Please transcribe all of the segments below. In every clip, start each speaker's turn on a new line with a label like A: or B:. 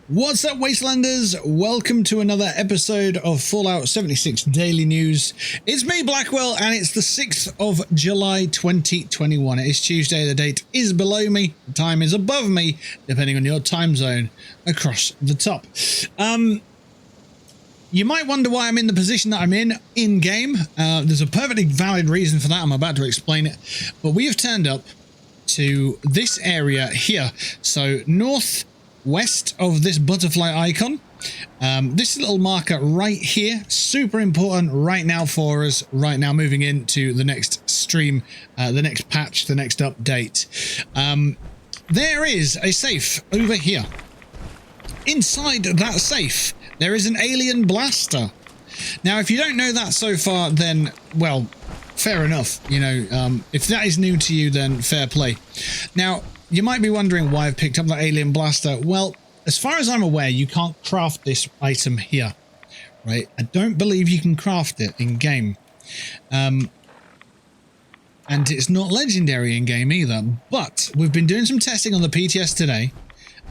A: What's up, Wastelanders? Welcome to another episode of Fallout 76 Daily News. It's me, Blackwell, and it's the 6th of July 2021. It is Tuesday, the date is below me, the time is above me, depending on your time zone across the top. You might wonder why I'm in the position that I'm in-game. There's a perfectly valid reason for that. I'm about to explain it. But we have turned up to this area here. So northwest of this butterfly icon. This little marker right here, super important right now for us, right now moving into the next stream, the next patch, the next update. There is a safe over here. Inside that safe, there is an alien blaster. Now, if you don't know that so far, then, well, fair enough. You know, if that is new to you, then fair play. Now, you might be wondering why I've picked up that alien blaster. Well, as far as I'm aware, you can't craft this item here, right? I don't believe you can craft it in game. And it's not legendary in game either. But we've been doing some testing on the PTS today.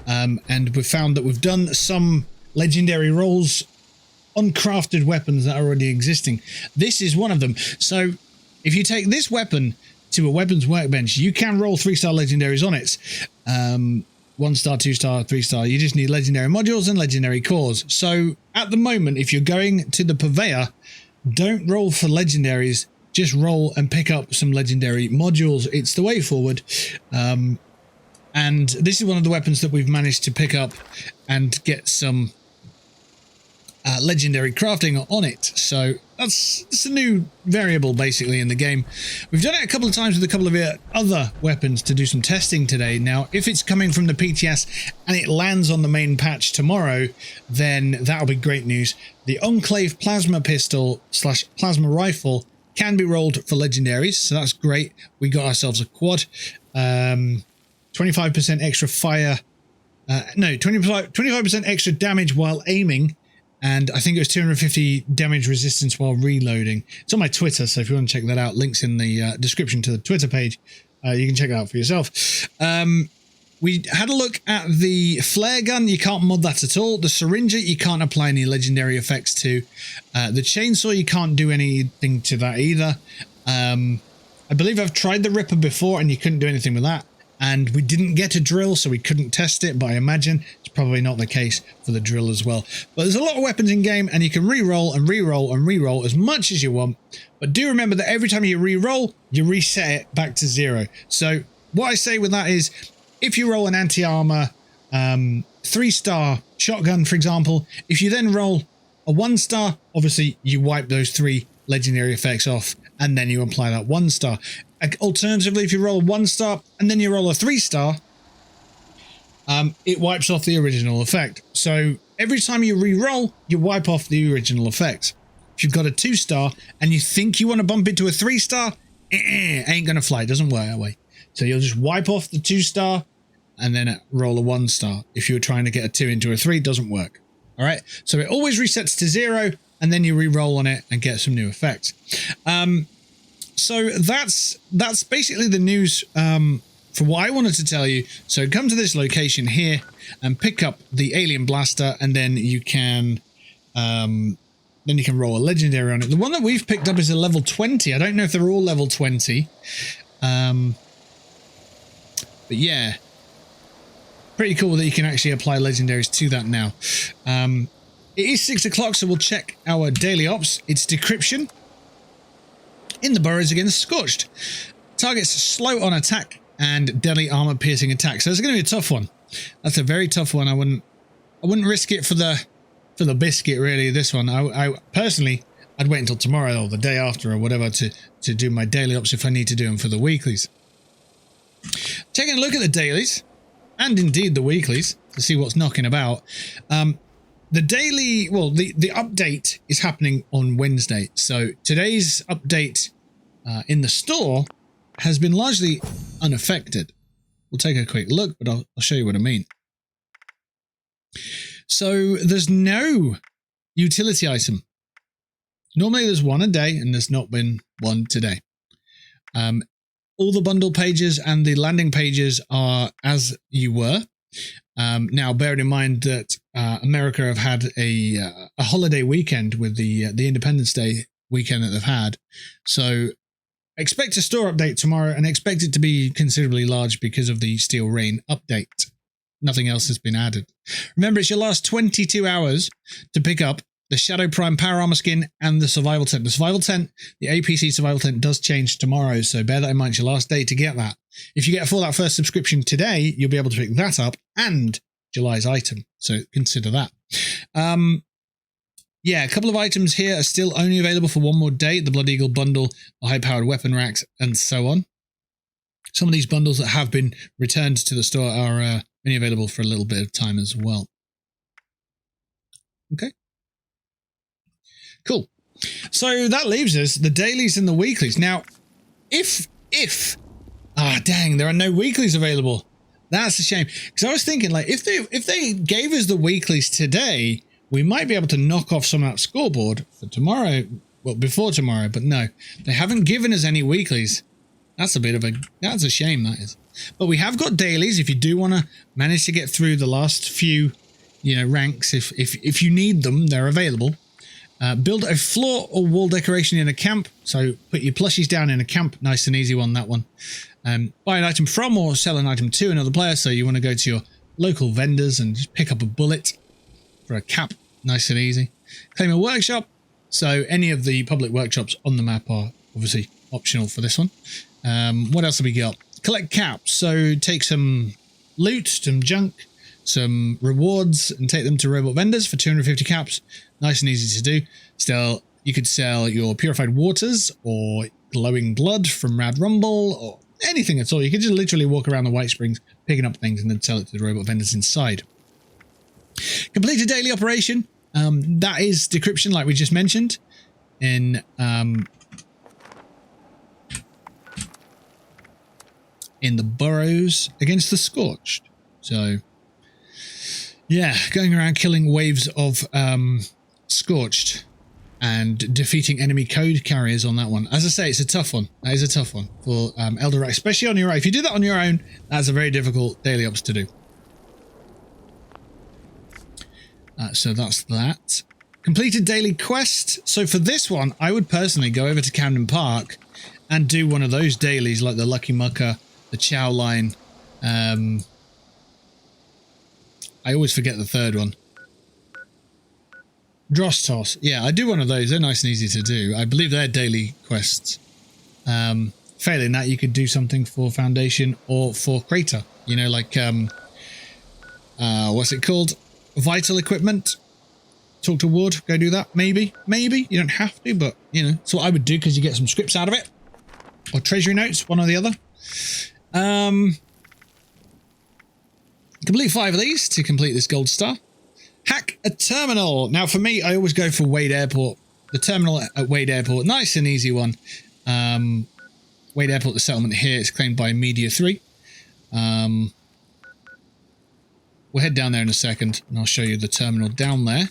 A: And we've found that we've done some legendary rolls on crafted weapons that are already existing. This is one of them. So if you take this weapon to a weapons workbench, you can roll 3-star legendaries on it. 1-star, 2-star, 3-star. You just need legendary modules and legendary cores. So at the moment, if you're going to the purveyor, don't roll for legendaries. Just roll and pick up some legendary modules. It's the way forward. And this is one of the weapons that we've managed to pick up and get some legendary crafting on it. So it's a new variable basically in the game. We've done it a couple of times with a couple of other weapons to do some testing today. Now, if it's coming from the PTS and it lands on the main patch tomorrow, then that'll be great news. The Enclave plasma pistol / plasma rifle can be rolled for legendaries, so that's great. We got ourselves a quad. 25% extra fire, 25% extra damage while aiming, and I think it was 250 damage resistance while reloading. It's on my Twitter, so if you want to check that out, links in the description to the Twitter page. You can check it out for yourself. We had a look at the flare gun. You can't mod that at all. The syringer, you can't apply any legendary effects to. The chainsaw, you can't do anything to that either. I believe I've tried the Ripper before, and you couldn't do anything with that. And we didn't get a drill, so we couldn't test it, but I imagine it's probably not the case for the drill as well. But there's a lot of weapons in game, and you can re-roll and re-roll and re-roll as much as you want. But do remember that every time you re-roll, you reset it back to 0. So what I say with that is, if you roll an anti-armor 3-star shotgun, for example, if you then roll a 1-star, obviously you wipe those 3 legendary effects off, and then you apply that 1-star. Alternatively, if you roll a 1-star and then you roll a 3-star, it wipes off the original effect. So every time you re-roll, you wipe off the original effect. If you've got a 2-star and you think you want to bump into a 3-star, ain't gonna fly. It doesn't work that way. So you'll just wipe off the 2-star and then roll a 1-star. If you were trying to get a 2 into a 3, it doesn't work. All right. So it always resets to 0, and then you re-roll on it and get some new effects. So that's basically the news for what I wanted to tell you. So come to this location here and pick up the alien blaster, and then you can roll a legendary on it. The one that we've picked up is a level 20. I don't know if they're all level 20. But yeah, pretty cool that you can actually apply legendaries to that now. It is 6 o'clock, so we'll check our daily ops. It's decryption in the Burrows against Scorched. Targets slow on attack and deadly armor piercing attack. So it's going to be a tough one. That's a very tough one. I wouldn't risk it for the biscuit, really. This one, I personally, I'd wait until tomorrow or the day after or whatever to do my daily ops if I need to do them for the weeklies. Taking a look at the dailies and indeed the weeklies to see what's knocking about. The daily, well, the update is happening on Wednesday. So today's update in the store has been largely unaffected. We'll take a quick look, but I'll show you what I mean. So there's no utility item. Normally there's one a day, and there's not been one today. All the bundle pages and the landing pages are as you were. Now, bearing in mind that America have had a holiday weekend with the Independence Day weekend that they've had, so expect a store update tomorrow and expect it to be considerably large because of the Steel Rain update. Nothing else has been added. Remember, it's your last 22 hours to pick up the Shadow Prime Power Armor skin and the Survival Tent. The Survival Tent, the APC Survival Tent does change tomorrow, so bear that in mind. It's your last day to get that. If you get a Fallout First subscription today, you'll be able to pick that up and July's item, so consider that. Yeah, a couple of items here are still only available for one more day. The Blood Eagle bundle, the high-powered weapon racks, and so on. Some of these bundles that have been returned to the store are only available for a little bit of time as well. Okay. Cool. So that leaves us the dailies and the weeklies. Now, if dang, there are no weeklies available. That's a shame. Because I was thinking, like, if they gave us the weeklies today, we might be able to knock off some of that scoreboard for tomorrow. Well, before tomorrow, but no, they haven't given us any weeklies. That's a shame, that is. But we have got dailies if you do want to manage to get through the last few, ranks. If you need them, they're available. Build a floor or wall decoration in a camp. So put your plushies down in a camp. Nice and easy one, that one. Buy an item from or sell an item to another player. So you want to go to your local vendors and just pick up a bullet for a cap. Nice and easy. Claim a workshop. So any of the public workshops on the map are obviously optional for this one. What else have we got? Collect caps. So take some loot, some junk, some rewards, and take them to robot vendors for 250 caps. Nice and easy to do. Still, you could sell your purified waters or glowing blood from Rad Rumble or anything at all. You could just literally walk around the White Springs picking up things and then sell it to the robot vendors inside. Complete a daily operation. That is decryption, like we just mentioned, in the Burrows against the Scorched. So, yeah, going around killing waves of Scorched and defeating enemy code carriers on that one. As I say, it's a tough one. That is a tough one for Elder Rack, especially on your own. If you do that on your own, that's a very difficult daily ops to do. So that's that. Completed daily quest. So for this one, I would personally go over to Camden Park and do one of those dailies like the Lucky Mucker, the Chow Line. I always forget the third one. Dross Toss. Yeah, I do one of those. They're nice and easy to do. I believe they're daily quests. Failing that, you could do something for Foundation or for Crater. Like, what's it called? Vital equipment. Talk to Ward. Go do that. Maybe. You don't have to, but, it's what I would do because you get some scripts out of it. Or treasury notes, one or the other. Complete 5 of these to complete this gold star. Hack a terminal. Now, for me, I always go for Wade Airport. The terminal at Wade Airport. Nice and easy one. Wade Airport, the settlement here, is claimed by Media 3. We'll head down there in a second, and I'll show you the terminal down there.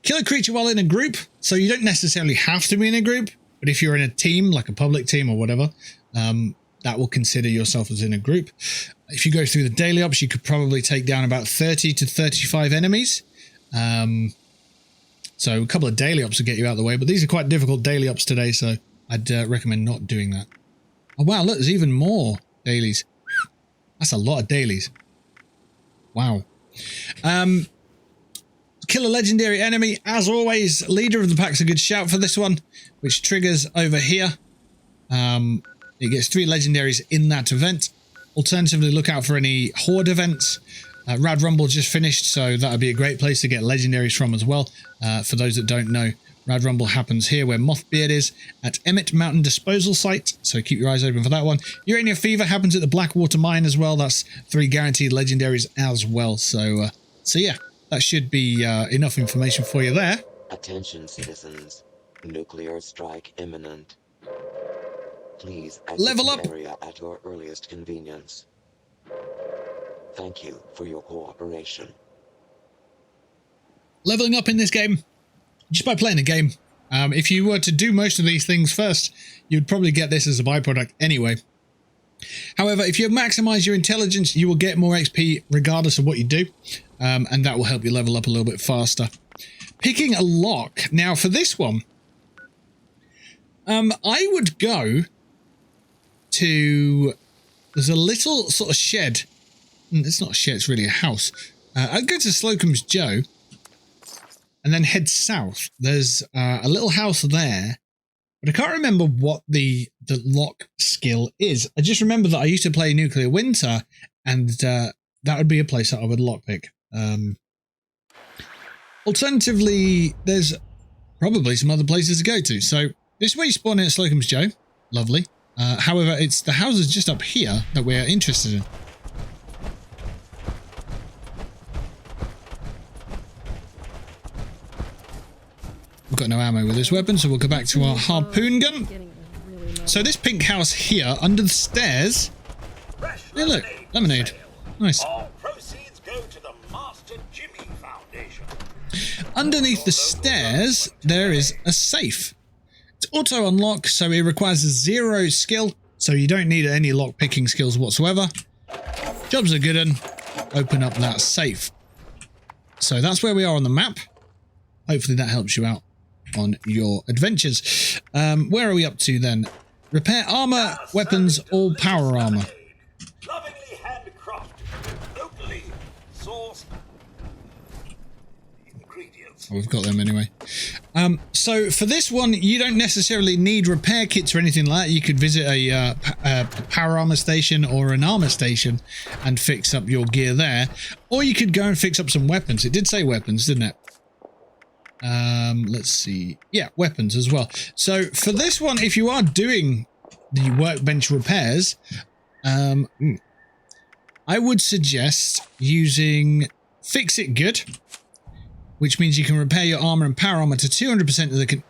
A: Kill a creature while in a group. So you don't necessarily have to be in a group, but if you're in a team, like a public team or whatever, that will consider yourself as in a group. If you go through the daily ops, you could probably take down about 30 to 35 enemies. So a couple of daily ops will get you out of the way, but these are quite difficult daily ops today, so I'd recommend not doing that. Oh, wow, look, there's even more dailies. That's a lot of dailies. Wow. Kill a legendary enemy. As always, leader of the pack's a good shout for this one, which triggers over here. It gets 3 legendaries in that event. Alternatively, look out for any horde events. Rad Rumble just finished, so that would be a great place to get legendaries from as well. For those that don't know, Rad Rumble happens here where Mothbeard is at Emmett Mountain Disposal Site, so keep your eyes open for that one. Urania Fever happens at the Blackwater Mine as well. That's 3 guaranteed legendaries as well. So yeah, that should be enough information for you there.
B: Attention, citizens. Nuclear strike imminent. Please exit
A: Level
B: the
A: up.
B: area at your earliest convenience. Thank you for your cooperation.
A: Leveling up in this game, just by playing the game. If you were to do most of these things first, you'd probably get this as a byproduct anyway. However, if you maximize your intelligence, you will get more XP regardless of what you do, and that will help you level up a little bit faster. Picking a lock. Now, for this one, I would go to... There's a little sort of shed. It's not a shed, it's really a house. I'd go to Slocum's Joe and then head south. There's a little house there, but I can't remember what the lock skill is. I just remember that I used to play Nuclear Winter, and that would be a place that I would lockpick. Alternatively, there's probably some other places to go to. So this is where you spawn in at Slocum's Joe. Lovely. However, it's the houses just up here that we're interested in. We've got no ammo with this weapon, so we'll go back to our harpoon gun. So this pink house here, under the stairs... Yeah, look, lemonade. Nice.
C: All proceeds go to the Master Jimmy Foundation.
A: Underneath the stairs, there is a safe. It's auto unlock, so it requires 0 skill, so you don't need any lock picking skills whatsoever. Jobs are good and open up that safe. So that's where we are on the map. Hopefully that helps you out on your adventures. Where are we up to then? Repair armor, weapons, all power armor.
C: Lovingly handcrafted, locally sourced ingredients.
A: Oh, we've got them anyway. So for this one, you don't necessarily need repair kits or anything like that. You could visit a power armor station or an armor station and fix up your gear there. Or you could go and fix up some weapons. It did say weapons, didn't it? Let's see. Yeah, weapons as well. So for this one, if you are doing the workbench repairs, I would suggest using Fix It Good, which means you can repair your armor and power armor to 200% of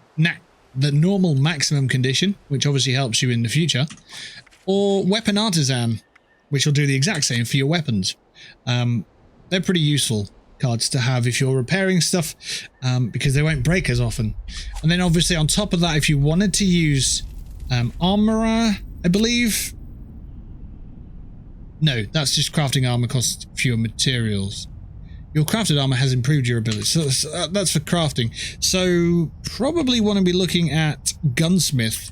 A: the normal maximum condition, which obviously helps you in the future, or Weapon Artisan, which will do the exact same for your weapons. They're pretty useful cards to have if you're repairing stuff, because they won't break as often. And then obviously on top of that, if you wanted to use armorer, I believe... No, that's just crafting armor costs fewer materials. Your crafted armor has improved your ability, so that's for crafting. So probably want to be looking at gunsmith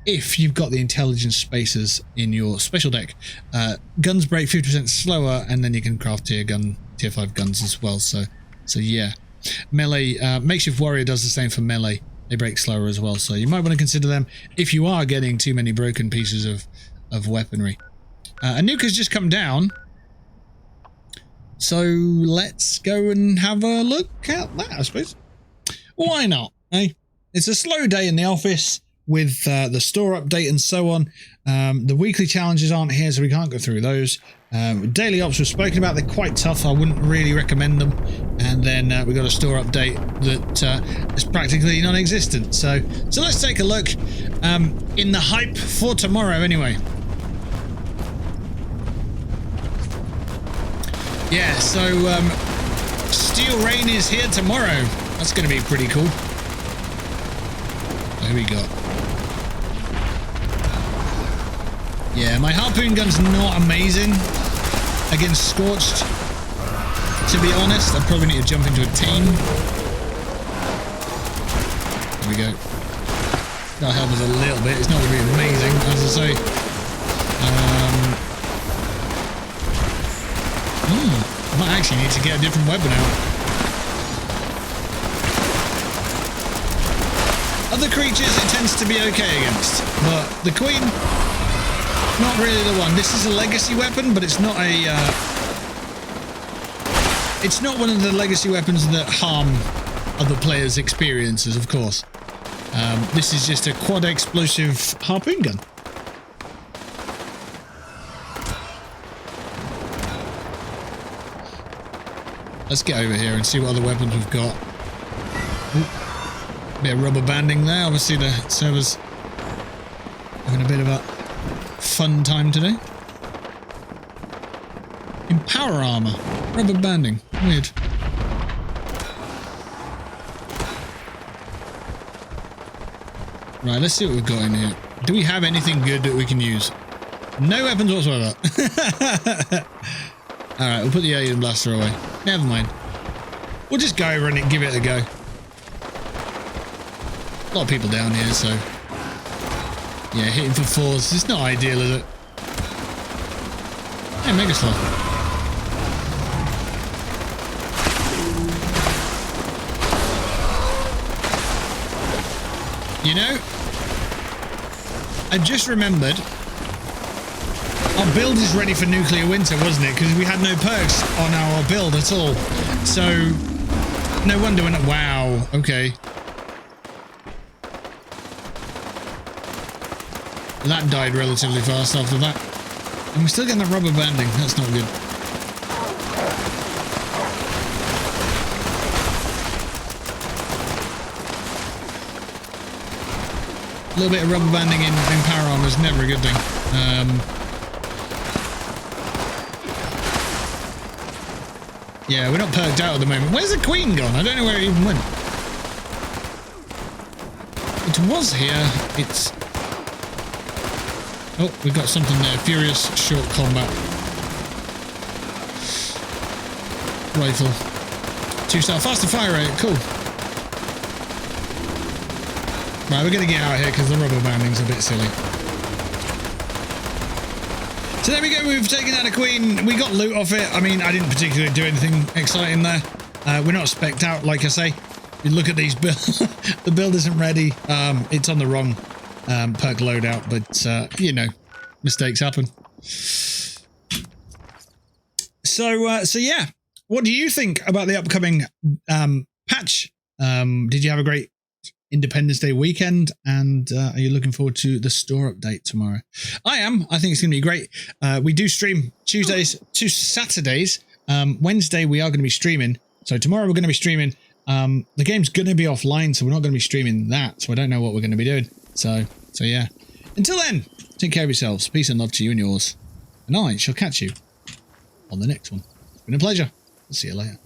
A: if you've got the intelligence spacers in your special deck. Guns break 50% slower, and then you can craft tier 5 guns as well. So yeah, melee makeshift warrior does the same for melee. They break slower as well, so you might want to consider them if you are getting too many broken pieces of weaponry. A nuke has just come down, so let's go and have a look at that, I suppose. Why not, eh? It's a slow day in the office with the store update and so on. The weekly challenges aren't here, so we can't go through those. Daily ops we've spoken about, they're quite tough. I wouldn't really recommend them. And then we got a store update that is practically non-existent. So let's take a look in the hype for tomorrow anyway. Yeah, so Steel Rain is here tomorrow. That's going to be pretty cool. There we go. Yeah, my harpoon gun's not amazing against Scorched. To be honest, I probably need to jump into a team. There we go. That'll help us a little bit. It's not going to be amazing, as I say. I might actually need to get a different weapon out. Other creatures it tends to be okay against, but the Queen, not really the one. This is a legacy weapon, but it's not a... it's not one of the legacy weapons that harm other players' experiences, of course. This is just a quad explosive harpoon gun. Let's get over here and see what other weapons we've got. Ooh. Bit of rubber banding there. Obviously the server's having a bit of a fun time today. In power armor. Rubber banding. Weird. Right, let's see what we've got in here. Do we have anything good that we can use? No weapons whatsoever. Alright, we'll put the alien blaster away. Never mind. We'll just go over and give it a go. A lot of people down here, so... Yeah, hitting for 4s. It's not ideal, is it? Hey, Megastar. You know, I just remembered our build is ready for nuclear winter, wasn't it? Because we had no perks on our build at all. So, no wonder we're not... Wow, okay. That died relatively fast after that. And we're still getting the rubber banding. That's not good. A little bit of rubber banding in power armor is never a good thing. Yeah, we're not perked out at the moment. Where's the queen gone? I don't know where it even went. It was here. It's... Oh, we've got something there. Furious short combat. Rifle. 2-star faster fire rate. Cool. Right, we're going to get out of here because the rubber banding's a bit silly. So there we go. We've taken out a queen. We got loot off it. I mean, I didn't particularly do anything exciting there. We're not spec'd out, like I say. You look at these builds. The build isn't ready. It's on the wrong perk loadout, but you know, mistakes happen. So yeah, what do you think about the upcoming patch? Did you have a great Independence Day weekend, and are you looking forward to the store update tomorrow? I am. I think it's going to be great. We do stream Tuesdays to Saturdays. Wednesday we are going to be streaming, so tomorrow we're going to be streaming. The game's going to be offline, so we're not going to be streaming that, so I don't know what we're going to be doing. So yeah. Until then, take care of yourselves. Peace and love to you and yours. And I shall catch you on the next one. It's been a pleasure. I'll see you later.